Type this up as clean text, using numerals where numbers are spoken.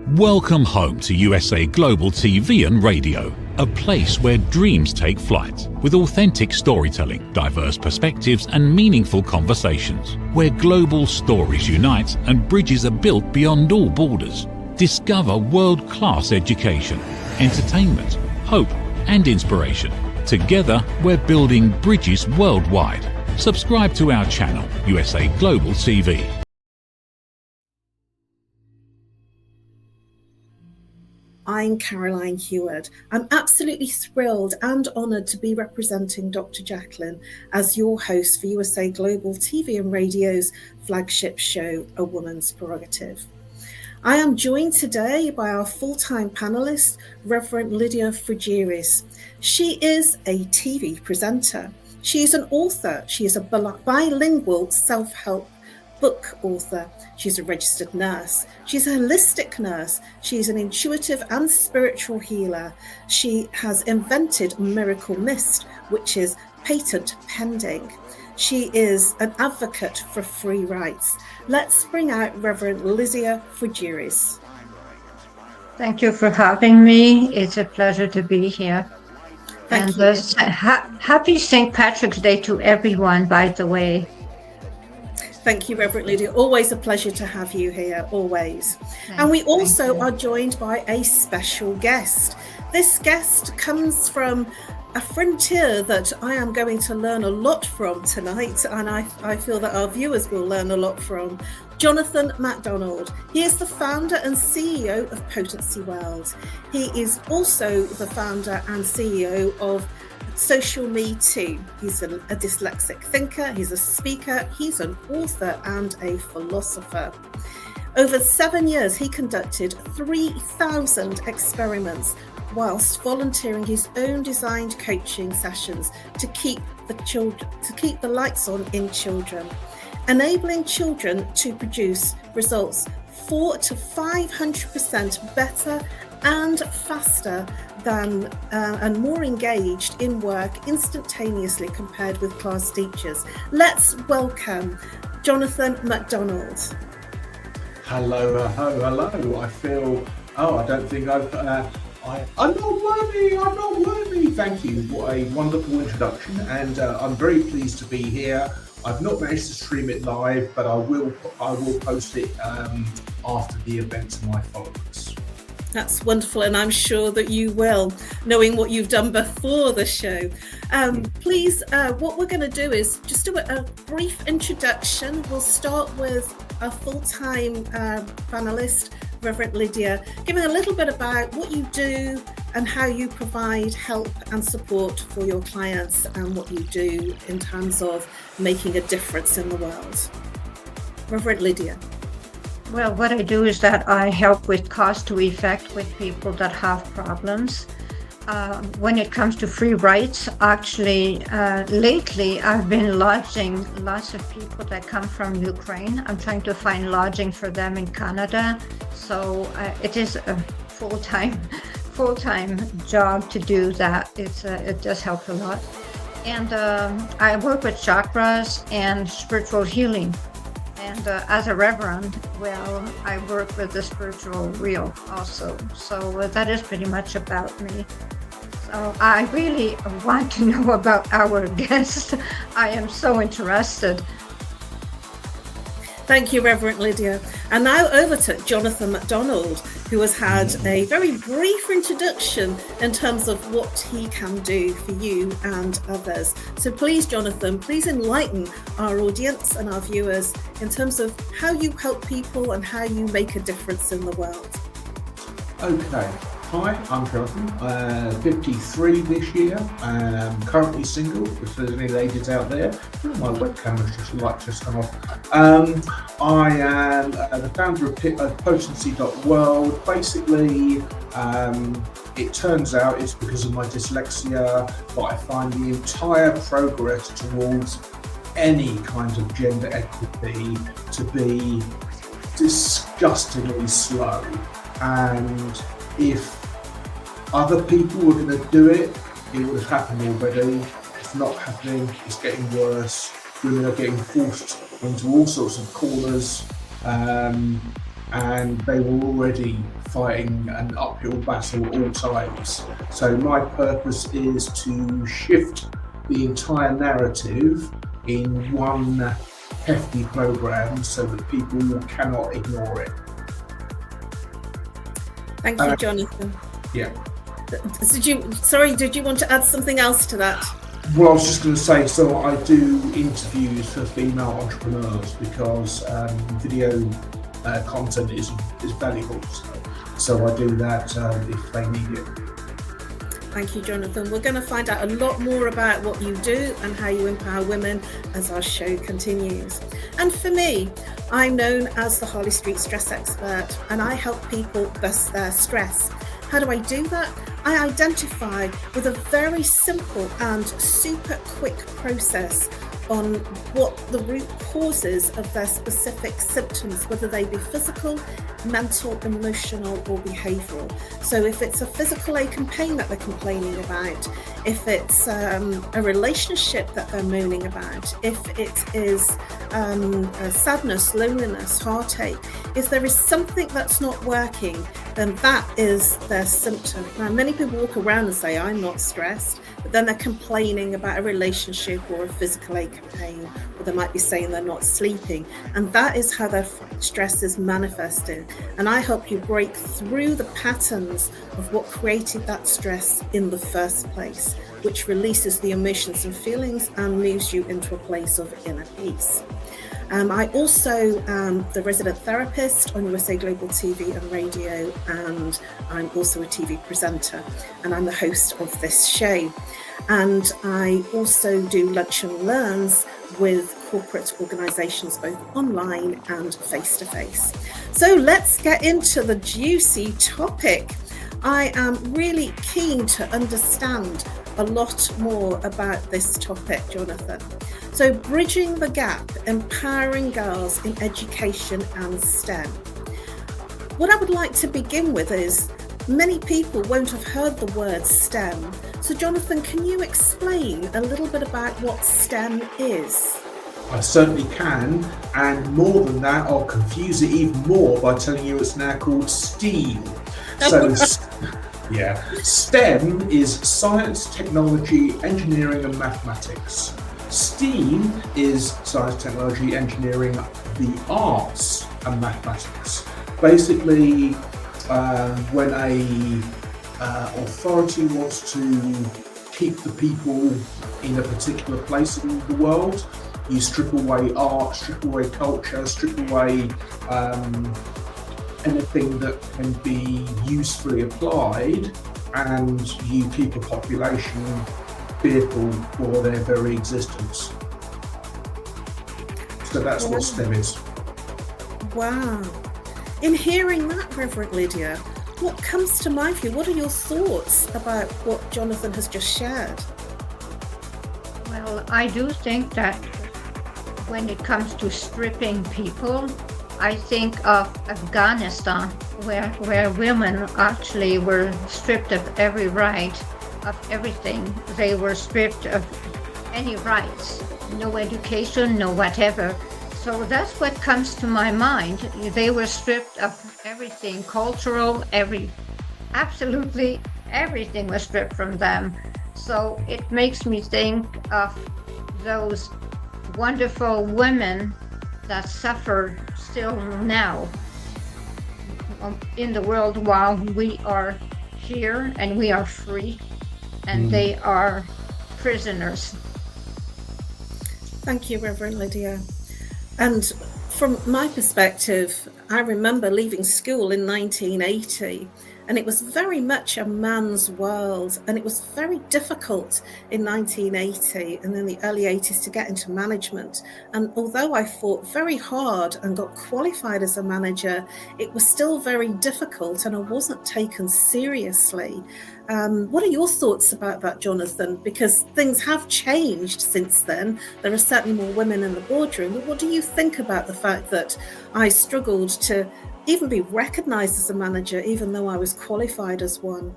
Welcome home to USA Global TV and Radio, a place where dreams take flight, with authentic storytelling, diverse perspectives and meaningful conversations, where global stories unite and bridges are built beyond all borders. Discover world-class education, entertainment, hope and inspiration. Together, we're building bridges worldwide. Subscribe to our channel, USA Global TV. I'm Caroline Heward. I'm absolutely thrilled and honoured to be representing Dr. Jacalyn as your host for USA Global TV and Radio's flagship show, A Woman's Prerogative. I am joined today by our full-time panellist, Reverend Lydia Fougeres. She is a TV presenter. She is an author. She is a bilingual self-help book author. She's a registered nurse. She's a holistic nurse. She's an intuitive and spiritual healer. She has invented Miracle Mist, which is patent pending. She is an advocate for free rights. Let's bring out Reverend Lydia Fougeres. Thank you for having me. It's a pleasure to be here. Thank you. Happy St. Patrick's Day to everyone, by the way. Thank you, Reverend Lydia. Always a pleasure to have you here, always. And we also are joined by a special guest. This guest comes from a frontier that I am going to learn a lot from tonight, and I feel that our viewers will learn a lot from. Jonathan MacDonald. He is the founder and CEO of Potency World. He is also the founder and CEO of Social Me Too. He's a dyslexic thinker, he's a speaker, he's an author and a philosopher. Over 7 years, he conducted 3,000 experiments whilst volunteering his own designed coaching sessions to keep the lights on in children, enabling children to produce results 400 to 500% better and faster than and more engaged in work instantaneously compared with class teachers. Let's welcome Jonathan MacDonald. Hello. I feel, I don't think I'm not worthy. Thank you. What a wonderful introduction, and I'm very pleased to be here. I've not managed to stream it live, but I will post it after the event to my followers. That's wonderful, and I'm sure that you will, knowing what you've done before the show. Please, what we're going to do is just do a brief introduction. We'll start with our full-time panelist, Reverend Lydia, giving a little bit about what you do and how you provide help and support for your clients and what you do in terms of making a difference in the world. Reverend Lydia. Well, what I do is that I help with cause to effect with people that have problems. When it comes to free rights, actually, lately I've been lodging lots of people that come from Ukraine. I'm trying to find lodging for them in Canada. So it is a full-time job to do that. It does help a lot. And I work with chakras and spiritual healing. And as a reverend, well, I work with the spiritual real also. So that is pretty much about me. So I really want to know about our guest. I am so interested. Thank you, Reverend Lydia. And now over to Jonathan MacDonald, who has had a very brief introduction in terms of what he can do for you and others. So please, Jonathan, please enlighten our audience and our viewers in terms of how you help people and how you make a difference in the world. Okay. Hi, I'm Jonathan, 53 this year. I'm currently single, if there's any ladies out there. My webcam has just come off. I am the founder of Potency.world. Basically, it turns out it's because of my dyslexia, but I find the entire progress towards any kind of gender equity to be disgustingly slow. And if other people were going to do it, it would have happened already. It's not happening, it's getting worse. Women are getting forced into all sorts of corners, and they were already fighting an uphill battle at all times. So my purpose is to shift the entire narrative in one hefty program so that people cannot ignore it. Thank you, Jonathan. Yeah. Did you want to add something else to that? Well, I was just going to say, so I do interviews for female entrepreneurs because video content is valuable. So I do that if they need it. Thank you, Jonathan. We're going to find out a lot more about what you do and how you empower women as our show continues. And for me, I'm known as the Harley Street Stress Expert, and I help people bust their stress. How do I do that? I identify with a very simple and super quick process on what the root causes of their specific symptoms, whether they be physical, mental, emotional, or behavioural. So if it's a physical ache and pain that they're complaining about, if it's a relationship that they're moaning about, if it is sadness, loneliness, heartache, if there is something that's not working, then that is their symptom. Now, many people walk around and say, I'm not stressed, but then they're complaining about a relationship or a physical ache and pain, or they might be saying they're not sleeping. And that is how their stress is manifesting. And I help you break through the patterns of what created that stress in the first place, which releases the emotions and feelings and moves you into a place of inner peace. I also am the resident therapist on USA Global TV and Radio, and I'm also a TV presenter, and I'm the host of this show. And I also do lunch and learns with corporate organisations, both online and face-to-face. So let's get into the juicy topic. I am really keen to understand a lot more about this topic, Jonathan. So bridging the gap, empowering girls in education and STEM. What I would like to begin with is, many people won't have heard the word STEM. So Jonathan, can you explain a little bit about what STEM is? I certainly can, and more than that, I'll confuse it even more by telling you it's now called STEAM. So yeah, STEM is science, technology, engineering and mathematics. STEAM is science, technology, engineering, the arts and mathematics. Basically, when a authority wants to keep the people in a particular place in the world, you strip away art, strip away culture, strip away anything that can be usefully applied, and you keep a population fearful for their very existence. So that's what STEM is. Wow. In hearing that, Reverend Lydia, what comes to mind for you? What are your thoughts about what Jonathan has just shared? Well, I do think that when it comes to stripping people, I think of Afghanistan, where women actually were stripped of every right, of everything. They were stripped of any rights, no education, no whatever. So that's what comes to my mind. They were stripped of everything, cultural, absolutely everything was stripped from them. So it makes me think of those wonderful women that suffer still now in the world, while we are here and we are free, and they are prisoners. Thank you, Reverend Lydia. And from my perspective, I remember leaving school in 1980, and it was very much a man's world, and it was very difficult in 1980 and in the early 80s to get into management. And although I fought very hard and got qualified as a manager, it was still very difficult, and I wasn't taken seriously. What are your thoughts about that, Jonathan? Because things have changed since then. There are certainly more women in the boardroom. But what do you think about the fact that I struggled to even be recognised as a manager, even though I was qualified as one?